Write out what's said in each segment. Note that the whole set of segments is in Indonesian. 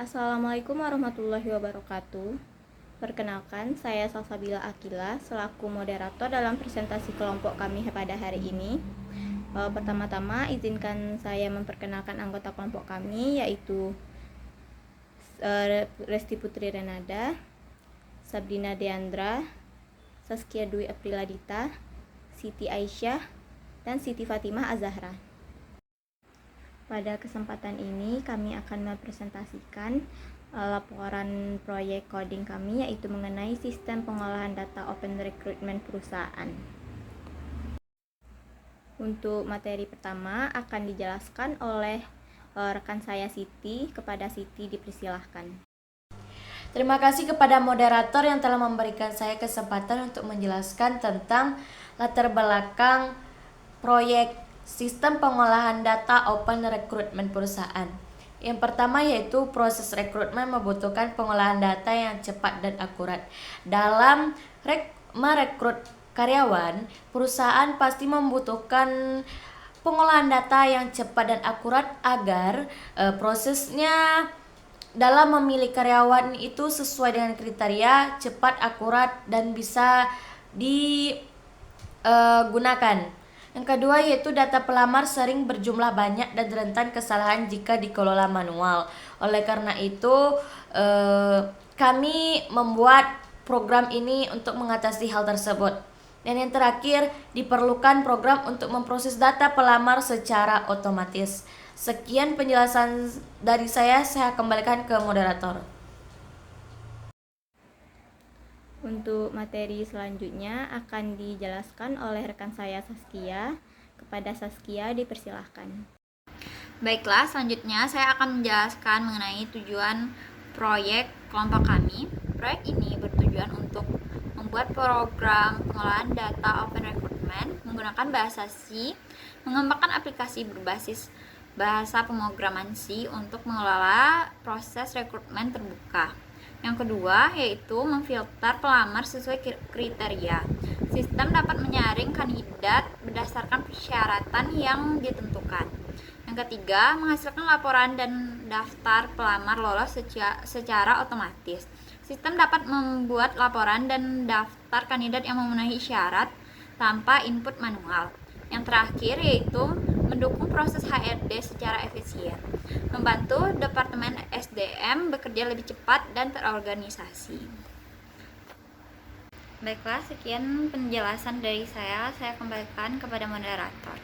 Assalamualaikum warahmatullahi wabarakatuh. Perkenalkan, saya Salsabila Akila selaku moderator dalam presentasi kelompok kami pada hari ini. Pertama-tama izinkan saya memperkenalkan anggota kelompok kami, yaitu Resti Putri Renada, Sabrina Deandra, Saskia Dwi Apriladita, Siti Aisyah, dan Siti Fatimah Azahra. Pada kesempatan ini kami akan mempresentasikan laporan proyek coding kami, yaitu mengenai sistem pengolahan data open recruitment perusahaan. Untuk materi pertama akan dijelaskan oleh rekan saya Siti. Kepada Siti dipersilahkan. Terima kasih kepada moderator yang telah memberikan saya kesempatan untuk menjelaskan tentang latar belakang proyek sistem pengolahan data open recruitment perusahaan. Yang pertama yaitu proses rekrutmen membutuhkan pengolahan data yang cepat dan akurat. Dalam merekrut karyawan, perusahaan pasti membutuhkan pengolahan data yang cepat dan akurat agar prosesnya dalam memilih karyawan itu sesuai dengan kriteria, cepat, akurat, dan bisa digunakan. Yang kedua yaitu data pelamar sering berjumlah banyak dan rentan kesalahan jika dikelola manual. Oleh karena itu, kami membuat program ini untuk mengatasi hal tersebut. Dan yang terakhir, diperlukan program untuk memproses data pelamar secara otomatis. Sekian penjelasan dari saya kembalikan ke moderator. Untuk materi selanjutnya akan dijelaskan oleh rekan saya Saskia. Kepada Saskia dipersilahkan. Baiklah, selanjutnya saya akan menjelaskan mengenai tujuan proyek kelompok kami. Proyek ini bertujuan untuk membuat program pengolahan data open recruitment menggunakan bahasa C, mengembangkan aplikasi berbasis bahasa pemrograman C untuk mengelola proses rekrutmen terbuka. Yang kedua yaitu memfilter pelamar sesuai kriteria. Sistem dapat menyaring kandidat berdasarkan persyaratan yang ditentukan. Yang ketiga, menghasilkan laporan dan daftar pelamar lolos secara otomatis. Sistem dapat membuat laporan dan daftar kandidat yang memenuhi syarat tanpa input manual. Yang terakhir yaitu mendukung proses HRD secara efisien, membantu Departemen SDM bekerja lebih cepat dan terorganisasi. Baiklah, sekian penjelasan dari saya kembalikan kepada moderator.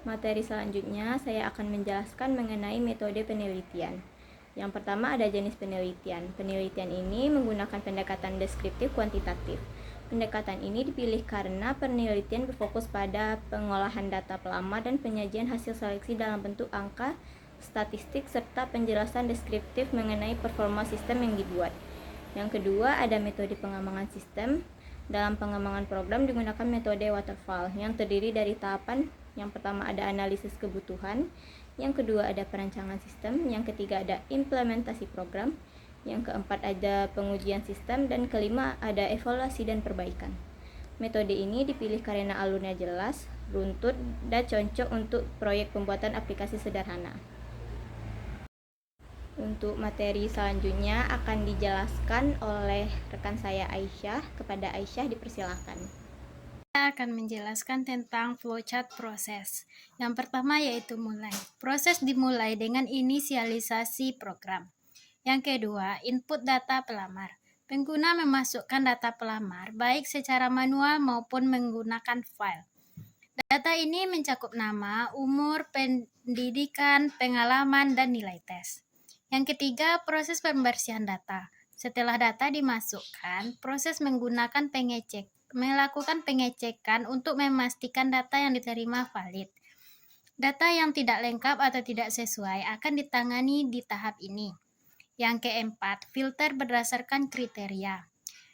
Materi selanjutnya saya akan menjelaskan mengenai metode penelitian. Yang pertama ada jenis penelitian. Penelitian ini menggunakan pendekatan deskriptif kuantitatif. Pendekatan ini dipilih karena penelitian berfokus pada pengolahan data pelamar dan penyajian hasil seleksi dalam bentuk angka, statistik, serta penjelasan deskriptif mengenai performa sistem yang dibuat. Yang kedua ada metode pengembangan sistem. Dalam pengembangan program digunakan metode waterfall yang terdiri dari tahapan. Yang pertama ada analisis kebutuhan, yang kedua ada perancangan sistem, yang ketiga ada implementasi program, yang keempat ada pengujian sistem, dan kelima ada evaluasi dan perbaikan. Metode ini dipilih karena alurnya jelas, runtut, dan cocok untuk proyek pembuatan aplikasi sederhana. Untuk materi selanjutnya akan dijelaskan oleh rekan saya Aisyah. Kepada Aisyah dipersilakan. Saya akan menjelaskan tentang flowchart proses. Yang pertama yaitu mulai. Proses dimulai dengan inisialisasi program. Yang kedua, input data pelamar. Pengguna memasukkan data pelamar baik secara manual maupun menggunakan file. Data ini mencakup nama, umur, pendidikan, pengalaman, dan nilai tes. Yang ketiga, proses pembersihan data. Setelah data dimasukkan, proses melakukan pengecekan untuk memastikan data yang diterima valid. Data yang tidak lengkap atau tidak sesuai akan ditangani di tahap ini. Yang keempat, filter berdasarkan kriteria,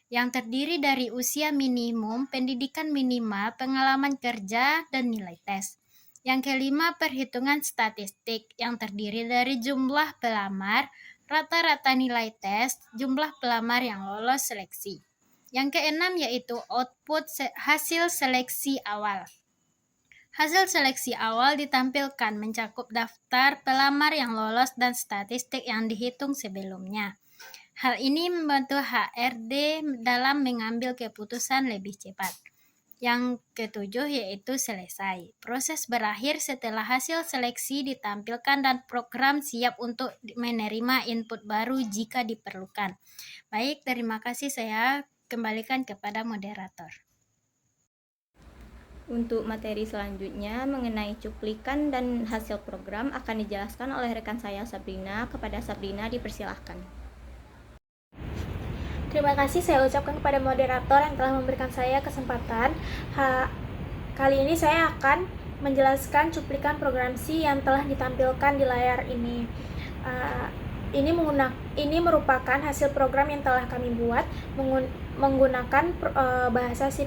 yang terdiri dari usia minimum, pendidikan minimal, pengalaman kerja, dan nilai tes. Yang kelima, perhitungan statistik, yang terdiri dari jumlah pelamar, rata-rata nilai tes, jumlah pelamar yang lolos seleksi. Yang keenam yaitu output hasil seleksi awal. Hasil seleksi awal ditampilkan mencakup daftar pelamar yang lolos dan statistik yang dihitung sebelumnya. Hal ini membantu HRD dalam mengambil keputusan lebih cepat. Yang ketujuh yaitu selesai. Proses berakhir setelah hasil seleksi ditampilkan dan program siap untuk menerima input baru jika diperlukan. Baik, terima kasih. Saya kembalikan kepada moderator. Untuk materi selanjutnya mengenai cuplikan dan hasil program akan dijelaskan oleh rekan saya Sabrina. Kepada Sabrina dipersilahkan. Terima kasih saya ucapkan kepada moderator yang telah memberikan saya kesempatan. Kali ini saya akan menjelaskan cuplikan program C yang telah ditampilkan di layar ini. Ini merupakan hasil program yang telah kami buat menggunakan bahasa C++.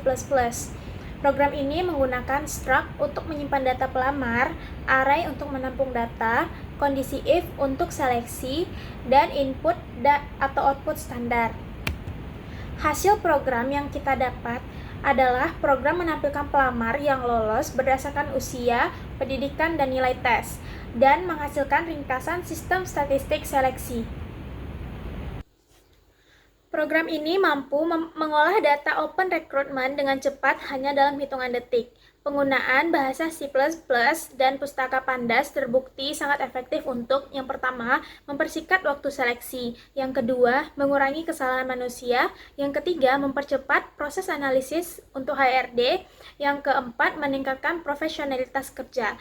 Program ini menggunakan struct untuk menyimpan data pelamar, array untuk menampung data, kondisi if untuk seleksi, dan input atau output standar. Hasil program yang kita dapat adalah program menampilkan pelamar yang lolos berdasarkan usia, pendidikan, dan nilai tes, dan menghasilkan ringkasan sistem statistik seleksi. Program ini mampu mengolah data open recruitment dengan cepat hanya dalam hitungan detik. Penggunaan bahasa C++ dan pustaka Pandas terbukti sangat efektif untuk, yang pertama, mempersingkat waktu seleksi, yang kedua, mengurangi kesalahan manusia, yang ketiga, mempercepat proses analisis untuk HRD, yang keempat, meningkatkan profesionalitas kerja.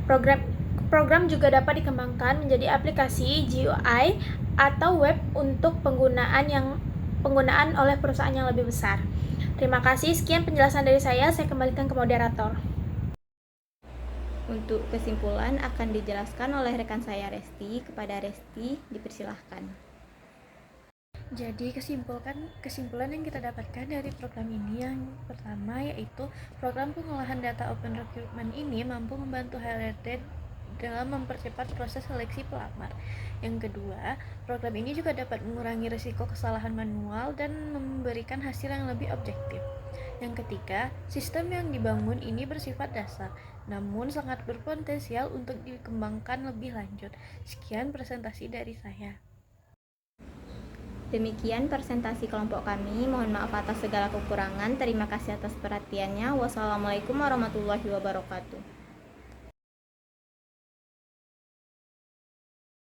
Program juga dapat dikembangkan menjadi aplikasi GUI atau web untuk penggunaan oleh perusahaan yang lebih besar. Terima kasih, sekian penjelasan dari saya kembalikan ke moderator. Untuk kesimpulan akan dijelaskan oleh rekan saya Resti. Kepada Resti dipersilahkan. Jadi kesimpulan yang kita dapatkan dari program ini yang pertama yaitu program pengolahan data open recruitment ini mampu membantu HRD dalam mempercepat proses seleksi pelamar. Yang kedua, program ini juga dapat mengurangi risiko kesalahan manual dan memberikan hasil yang lebih objektif. Yang ketiga, sistem yang dibangun ini bersifat dasar, namun sangat berpotensial untuk dikembangkan lebih lanjut. Sekian presentasi dari saya. Demikian presentasi kelompok kami. Mohon maaf atas segala kekurangan. Terima kasih atas perhatiannya. Wassalamualaikum warahmatullahi wabarakatuh.